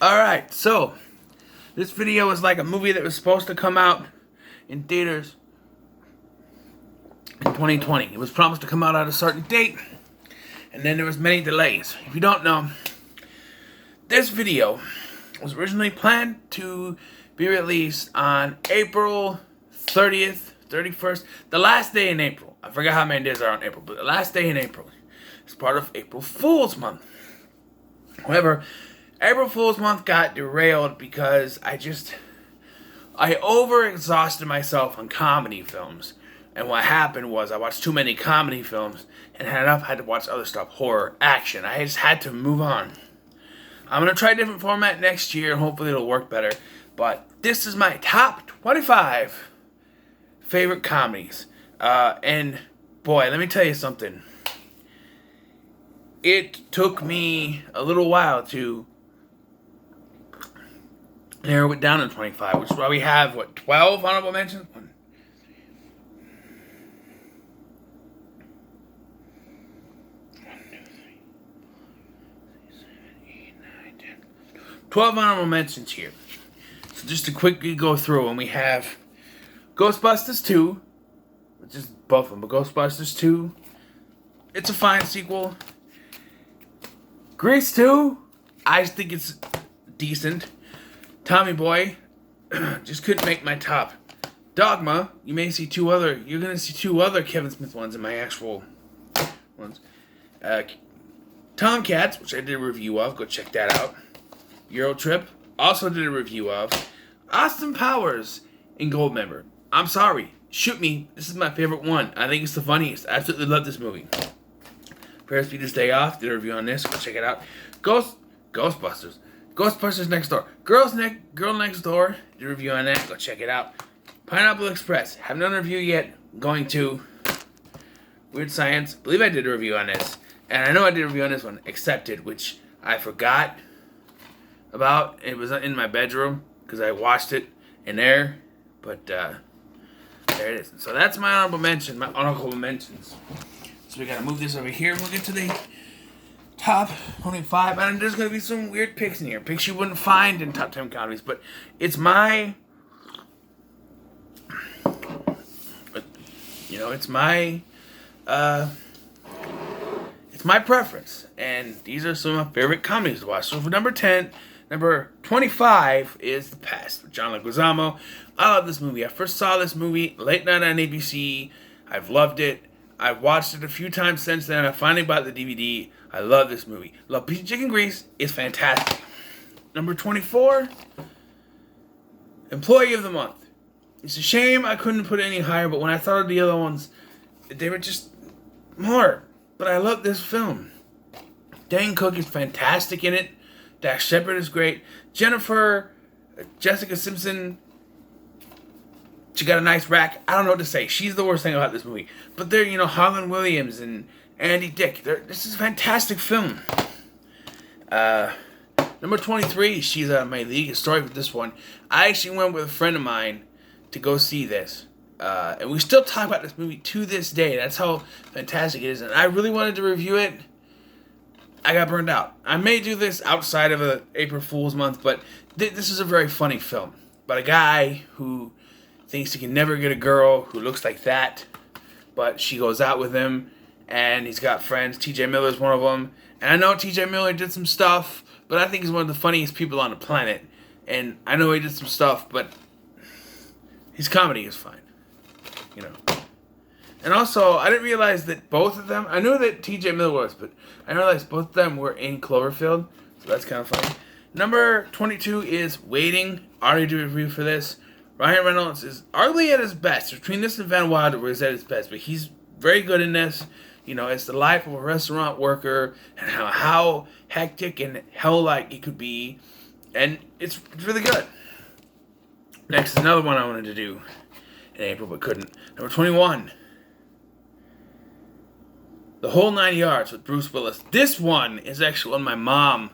Alright, so this video is like a movie that was supposed to come out in theaters in 2020. It was promised to come out at a certain date, and then there was many delays. If you don't know, this video was originally planned to be released on April 30th, 31st, the last day in April. I forgot how many days are on April, but the last day in April. It's part of April Fool's Month. However, April Fool's Month got derailed because I overexhausted myself on comedy films. And what happened was I watched too many comedy films and had to watch other stuff, horror, action. I just had to move on. I'm going to try a different format next year and hopefully it'll work better. But this is my top 25 favorite comedies. And boy, let me tell you something. It took me a little while to narrow it down to 25, which is why we have, 12 honorable mentions? 1, 2, 3, 7, 8, 9, 10. 12 honorable mentions here. So just to quickly go through, and we have Ghostbusters 2, which is both of them, but Ghostbusters 2, it's a fine sequel. Grease 2, I think it's decent. Tommy Boy, just couldn't make my top. Dogma, you're gonna see two other Kevin Smith ones in my actual ones. Tomcats, which I did a review of, go check that out. Euro Trip, also did a review of. Austin Powers in Goldmember. I'm sorry, shoot me, this is my favorite one. I think it's the funniest. I absolutely love this movie. Ferris Bueller's Day Off, did a review on this, go check it out. Ghostbusters Next Door. Girl Next Door, did a review on that, go check it out. Pineapple Express, haven't done a review yet, going to. Weird Science, believe I did a review on this. And I know I did a review on this one, Accepted, which I forgot about. It was in my bedroom, because I watched it in there. But, there it is. So that's my honorable mentions. So we gotta move this over here and we'll get to the top 25. And there's gonna be some weird picks in here. Picks you wouldn't find in top 10 comedies. But it's my... it's my preference. And these are some of my favorite comedies to watch. So for number 25 is The Pest with John Leguizamo. I love this movie. I first saw this movie late night on ABC. I've loved it. I've watched it a few times since then. I finally bought the DVD. I love this movie. Love Piece of Chicken Grease. It's fantastic. Number 24, Employee of the Month. It's a shame I couldn't put it any higher, but when I thought of the other ones, they were just more. But I love this film. Dane Cook is fantastic in it. Dax Shepard is great. Jessica Simpson, she got a nice rack. I don't know what to say. She's the worst thing about this movie. But they're, Harlan Williams and Andy Dick. This is a fantastic film. Number 23, she's out of my league. A story with this one. I actually went with a friend of mine to go see this. And we still talk about this movie to this day. That's how fantastic it is. And I really wanted to review it. I got burned out. I may do this outside of a April Fool's Month, but this is a very funny film. About a guy who thinks he can never get a girl who looks like that, but she goes out with him, and he's got friends. T.J. Miller's one of them. And I know T.J. Miller did some stuff, but I think he's one of the funniest people on the planet. And I know he did some stuff, but his comedy is fine. And also, I didn't realize that both of them, I knew that T.J. Miller was, but I didn't realize both of them were in Cloverfield, so that's kind of funny. Number 22 is Waiting. I already did a review for this. Ryan Reynolds is arguably at his best. Between this and Van Wilder, where he's at his best, but he's very good in this. It's the life of a restaurant worker and how hectic and hell-like it could be, and it's really good. Next is another one I wanted to do in April, but couldn't. Number 21. The Whole 9 Yards with Bruce Willis. This one is actually one my mom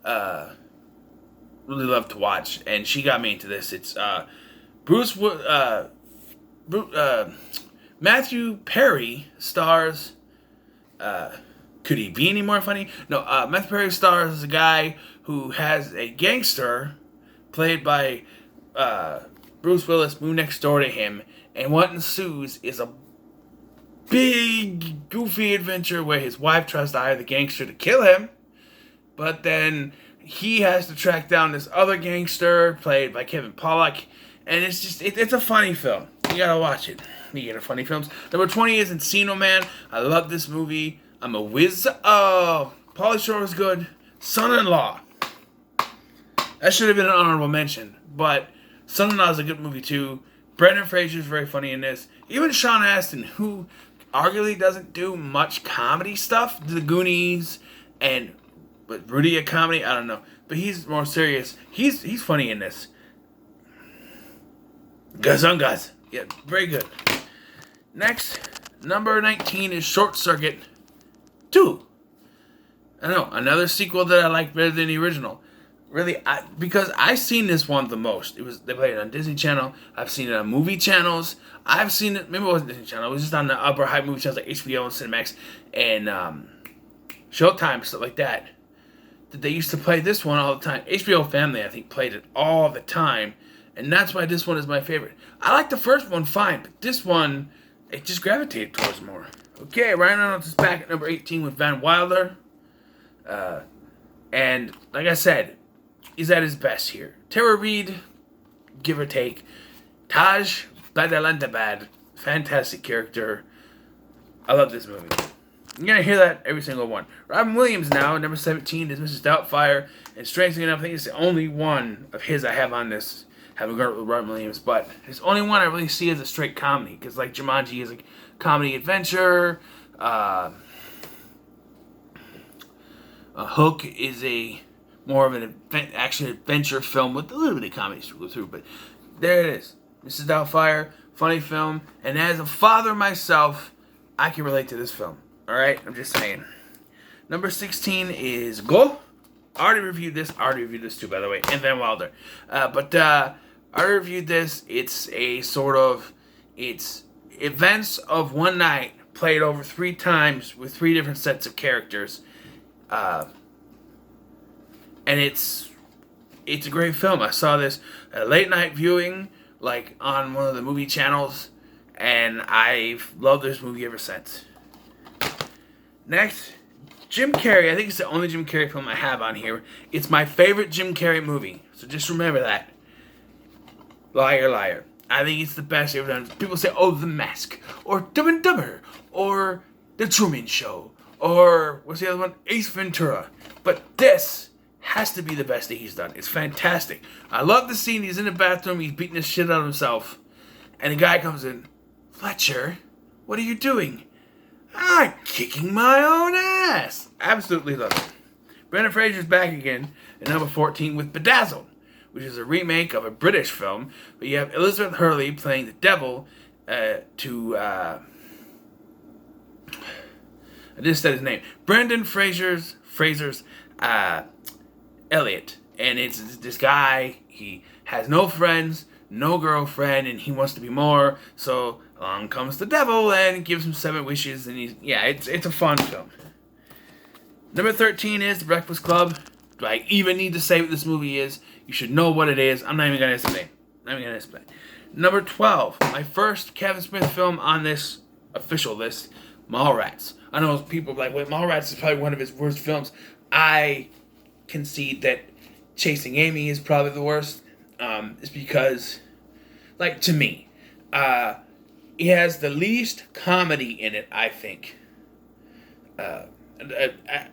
really loved to watch, and she got me into this. It's Matthew Perry stars. Could he be any more funny? No, Matthew Perry stars as a guy who has a gangster played by Bruce Willis move next door to him, and what ensues is a big, goofy adventure where his wife tries to hire the gangster to kill him, but then he has to track down this other gangster played by Kevin Pollak, and it's just, it's a funny film. You gotta watch it. You get a funny films. Number 20 is Encino Man. I love this movie. I'm a whiz. Oh, Pauly Shore is good. Son-in-Law. That should have been an honorable mention, but Son-in-Law is a good movie too. Brendan Fraser is very funny in this. Even Sean Astin, who arguably doesn't do much comedy stuff, The Goonies and Rudy a comedy, I don't know, but he's more serious. He's funny in this. Gazungas. Yeah, very good. Next, number 19 is Short Circuit 2. I know, another sequel that I like better than the original. Really, because I've seen this one the most. They played it on Disney Channel. I've seen it on movie channels. I've seen it, maybe it wasn't Disney Channel. It was just on the upper high movie channels like HBO and Cinemax and Showtime, stuff like that. That they used to play this one all the time. HBO Family, I think, played it all the time. And that's why this one is my favorite. I like the first one fine, but this one, it just gravitated towards more. Okay, Ryan Reynolds is back at number 18 with Van Wilder. And, like I said, he's at his best here. Tara Reid, give or take. Taj Badalantabad, fantastic character. I love this movie. You're going to hear that every single one. Robin Williams now, number 17, is Mrs. Doubtfire. And strangely enough, I think it's the only one of his I have on this. Haven't got it with Robin Williams, but it's the only one I really see as a straight comedy. Because like Jumanji is a comedy adventure. Hook is a more of an action adventure film with a little bit of comedy to go through. But there it is. Mrs. Doubtfire, funny film. And as a father myself, I can relate to this film. Alright, I'm just saying. Number 16 is Go. I already reviewed this too, by the way. And Van Wilder. I reviewed this. It's a sort of, it's events of one night played over 3 times with 3 different sets of characters. And it's a great film. I saw this at late night viewing, like on one of the movie channels, and I've loved this movie ever since. Next, Jim Carrey. I think it's the only Jim Carrey film I have on here. It's my favorite Jim Carrey movie, so just remember that. Liar, Liar. I think it's the best ever done. People say, oh, The Mask, or Dumb and Dumber, or The Truman Show, or what's the other one? Ace Ventura. But this has to be the best that he's done. It's fantastic. I love the scene. He's in the bathroom. He's beating the shit out of himself. And the guy comes in. Fletcher, what are you doing? I'm kicking my own ass. Absolutely love it. Brendan Fraser's back again at number 14 with Bedazzled, which is a remake of a British film. But you have Elizabeth Hurley playing the devil I just said his name. Brendan Fraser's Elliot. And it's this guy, he has no friends, no girlfriend, and he wants to be more. So along comes the devil and gives him 7 wishes. And it's a fun film. Number 13 is The Breakfast Club. Do I even need to say what this movie is? You should know what it is. I'm not even going to explain. Number 12, my first Kevin Smith film on this official list, Mallrats. I know people are like, wait, Mallrats is probably one of his worst films. I concede that Chasing Amy is probably the worst. It's because, like, to me, it has the least comedy in it, I think.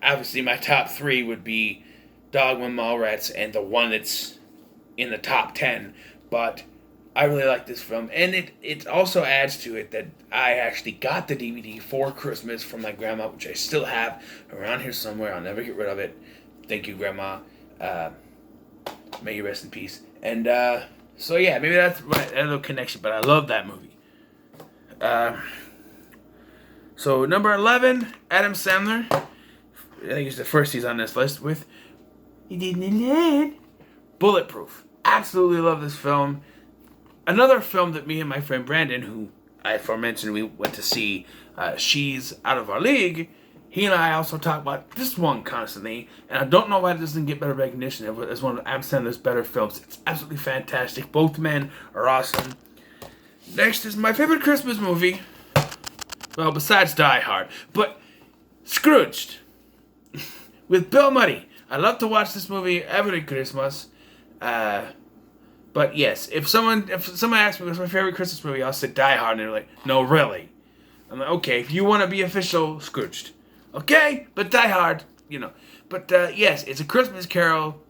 Obviously, my top 3 would be Dogma, Mallrats, and the one that's in the top 10. But I really like this film. And it also adds to it that I actually got the DVD for Christmas from my grandma, which I still have around here somewhere. I'll never get rid of it. Thank you, Grandma. May you rest in peace. And so, yeah, maybe that's a little connection. But I love that movie. So, number 11, Adam Sandler. I think he's the first he's on this list with Bulletproof. Absolutely love this film. Another film that me and my friend Brandon, who I aforementioned we went to see, She's Out of Our League, he and I also talk about this one constantly, and I don't know why it doesn't get better recognition as one of Adam Sandler's better films. It's absolutely fantastic. Both men are awesome. Next is my favorite Christmas movie. Well, besides Die Hard, but Scrooged with Bill Murray. I love to watch this movie every Christmas. But yes, if someone asks me what's my favorite Christmas movie, I'll say Die Hard, and they're like, no, really. I'm like, okay, if you want to be official, Scrooged. Okay, but Die Hard, you know. But yes, it's a Christmas Carol,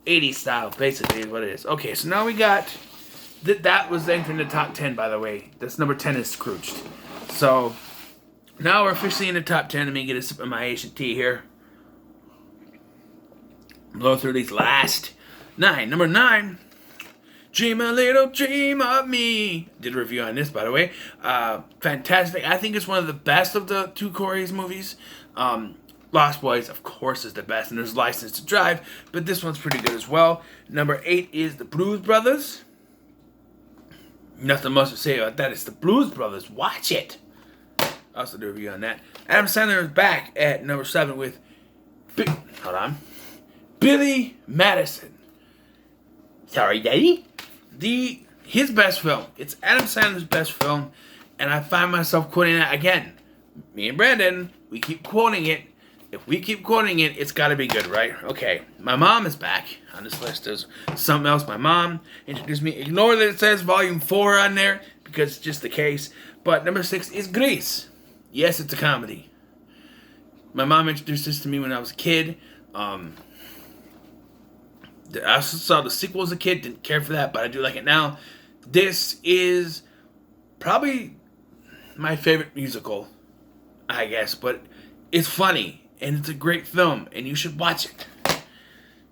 80s style, basically, is what it is. Okay, so now we got, that was entering the top 10, by the way. This number 10 is Scrooged. So, now we're officially in the top 10. Let me get a sip of my Asian tea here. Blow through these last 9. Number 9. Dream a little dream of me. Did a review on this, by the way. Fantastic. I think it's one of the best of the two Corey's movies. Lost Boys, of course, is the best, and there's License to Drive, but this one's pretty good as well. Number 8 is The Blues Brothers. Nothing much to say about that. It's The Blues Brothers. Watch it. I also did a review on that. Adam Sandler is back at number 7 with Billy Madison. Sorry, Daddy. His best film. It's Adam Sandler's best film, and I find myself quoting that again. Me and Brandon, we keep quoting it. If we keep quoting it, it's got to be good, right? Okay, my mom is back on this list. There's something else my mom introduced me. Ignore that it says Volume 4 on there, because it's just the case. But number 6 is Grease. Yes, it's a comedy. My mom introduced this to me when I was a kid. I also saw the sequel as a kid, didn't care for that, but I do like it now. This is probably my favorite musical, I guess, but it's funny, and it's a great film, and you should watch it.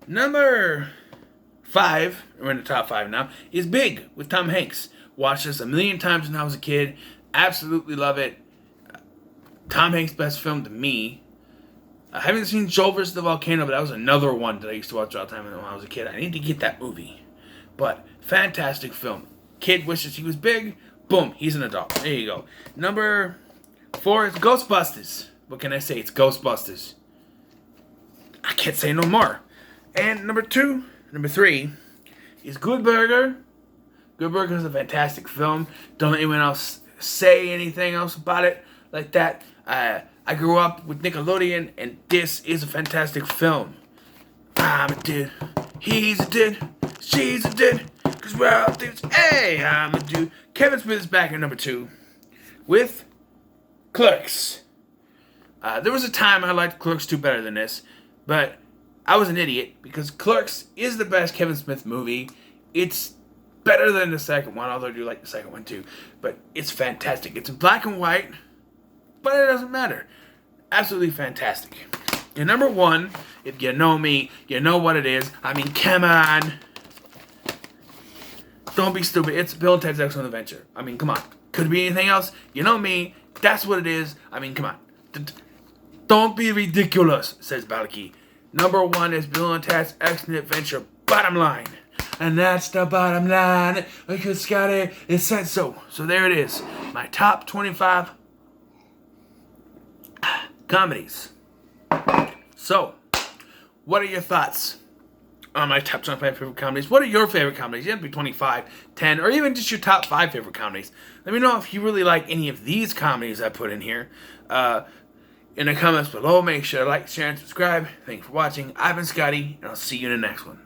Number 5, we're in the top 5 now, is Big with Tom Hanks. Watched this a million times when I was a kid. Absolutely love it. Tom Hanks' best film to me. I haven't seen Joe vs. the Volcano, but that was another one that I used to watch all the time when I was a kid. I need to get that movie. But, fantastic film. Kid wishes he was big. Boom, he's an adult. There you go. Number 4 is Ghostbusters. What can I say? It's Ghostbusters. I can't say no more. And number 3 is Good Burger. Good Burger is a fantastic film. Don't let anyone else say anything else about it like that. I grew up with Nickelodeon, and this is a fantastic film. I'm a dude, he's a dude, she's a dude, cause we're all dudes. Hey, I'm a dude. Kevin Smith is back at number 2 with Clerks. There was a time I liked Clerks 2 better than this, but I was an idiot because Clerks is the best Kevin Smith movie. It's better than the second one, although I do like the second one too. But it's fantastic. It's in black and white, but it doesn't matter. Absolutely fantastic. And number 1, if you know me, you know what it is. I mean, come on. Don't be stupid. It's Bill and Ted's Excellent Adventure. I mean, come on. Could it be anything else? You know me. That's what it is. I mean, come on. Don't be ridiculous, says Balaki. Number 1 is Bill and Ted's Excellent Adventure. Bottom line. And that's the bottom line. Because Scotty, it said so. So there it is. My top 25 comedies. So, what are your thoughts on my top 25 favorite comedies? What are your favorite comedies? You have to be 25, 10, or even just your top 5 favorite comedies. Let me know if you really like any of these comedies I put in here. In the comments below, make sure to like, share, and subscribe. Thanks for watching. I've been Scotty, and I'll see you in the next one.